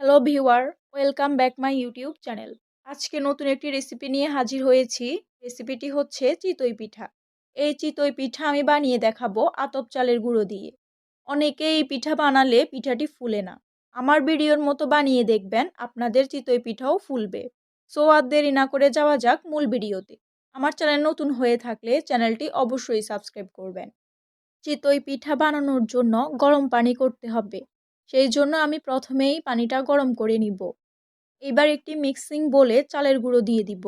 Hello viewer, welcome back my YouTube channel. আজকে নতুন একটি রেসিপি নিয়ে হাজির হয়েছি। রেসিপিটি হচ্ছে চিতই পিঠা। এই চিতই পিঠা আমি বানিয়ে দেখাবো আতপ চালের গুঁড়ো দিয়ে। অনেকে এই পিঠা বানালে পিঠাটি ফুলে না। আমার ভিডিওর মতো বানিয়ে দেখবেন, আপনাদের চিতই পিঠাও ফুলবে। সো আর দেরি না করে যাওয়া যাক মূল ভিডিওতে। আমার চ্যানেল নতুন হয়ে থাকলে চ্যানেলটি অবশ্যই সাবস্ক্রাইব করবেন। চিতই পিঠা বানানোর জন্য গরম পানি করতে হবে। সেই জন্য আমি প্রথমেই পানিটা গরম করে নিব। এবার একটি মিক্সিং বোলে চালের গুঁড়ো দিয়ে দিব।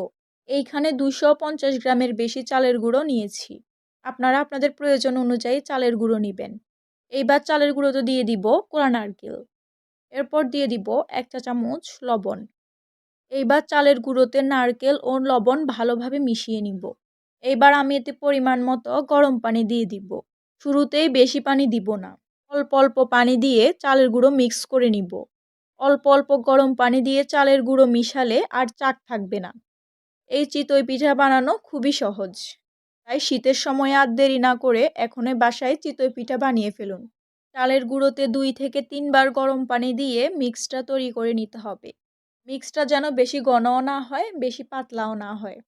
এইখানে 250 গ্রামের বেশি চালের গুঁড়ো নিয়েছি। আপনারা আপনাদের প্রয়োজন অনুযায়ী চালের গুঁড়ো নেবেন। এইবার চালের গুঁড়োতে দিয়ে দিব কোরা নারকেল। এরপর দিয়ে দিব 1 চা চামচ লবণ। এইবার চালের গুঁড়োতে নারকেল ও লবণ ভালোভাবে মিশিয়ে নিব। এইবার আমি এতে পরিমাণ মতো গরম পানি দিয়ে দিব। শুরুতেই বেশি পানি দিব না, অল্প অল্প পানি দিয়ে চালের গুঁড়ো মিক্স করে নিব। অল্প অল্প গরম পানি দিয়ে চালের গুঁড়ো মিশালে আর চাক থাকবে না। এই চিতই পিঠা বানানো খুবই সহজ, তাই শীতের সময় আর দেরি না করে এখনই বাসায় চিতই পিঠা বানিয়ে ফেলুন। চালের গুঁড়োতে 2 থেকে 3 বার গরম পানি দিয়ে মিক্সটা তৈরি করে নিতে হবে। মিক্সটা যেন বেশি ঘনও না হয়, বেশি পাতলাও না হয়।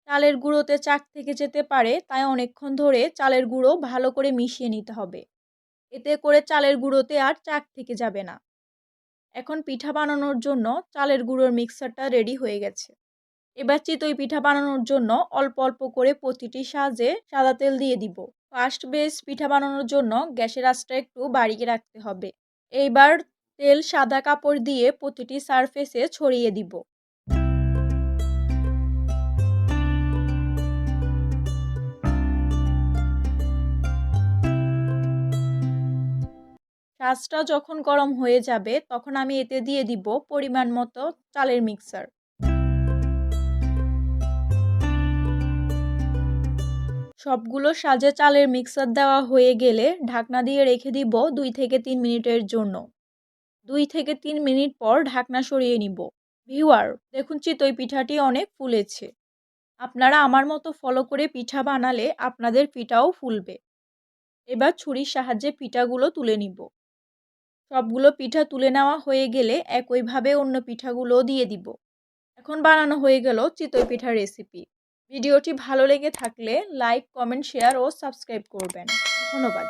চালের গুঁড়োতে চাক থেকে যেতে পারে, তাই অনেকক্ষণ ধরে চালের গুঁড়ো ভালো করে মিশিয়ে নিতে হবে। এতে করে চালের গুঁড়োতে আর চাক থেকে যাবে না। এখন পিঠা বানানোর জন্য চালের গুঁড়োর মিক্সারটা রেডি হয়ে গেছে। এবার চিতই পিঠা বানানোর জন্য অল্প অল্প করে প্রতিটি সাজে সাদা তেল দিয়ে দিব। ফার্স্ট বেস পিঠা বানানোর জন্য গ্যাসের আঁচটা একটু বাড়িয়ে রাখতে হবে। এইবার তেল সাদা কাপড় দিয়ে প্রতিটি সারফেসে ছড়িয়ে দিব। সাজটা যখন গরম হয়ে যাবে তখন আমি এতে দিয়ে দিব পরিমাণ মতো চালের মিক্সার। সবগুলো সাজে চালের মিক্সার দেওয়া হয়ে গেলে ঢাকনা দিয়ে রেখে দিব 2 থেকে 3 মিনিটের জন্য। 2 থেকে 3 মিনিট পর ঢাকনা সরিয়ে নিব। ভিউয়ার, দেখুন চিতই পিঠাটি অনেক ফুলেছে। আপনারা আমার মতো ফলো করে পিঠা বানালে আপনাদের পিঠাও ফুলবে। এবার ছুরির সাহায্যে পিঠাগুলো তুলে নিব। সবগুলো পিঠা তুলে নেওয়া হয়ে গেলে একইভাবে অন্য পিঠাগুলোও দিয়ে দিব। এখন বানানো হয়ে গেল চিতই পিঠার রেসিপি। ভিডিওটি ভালো লেগে থাকলে লাইক, কমেন্ট, শেয়ার ও সাবস্ক্রাইব করবেন। ধন্যবাদ।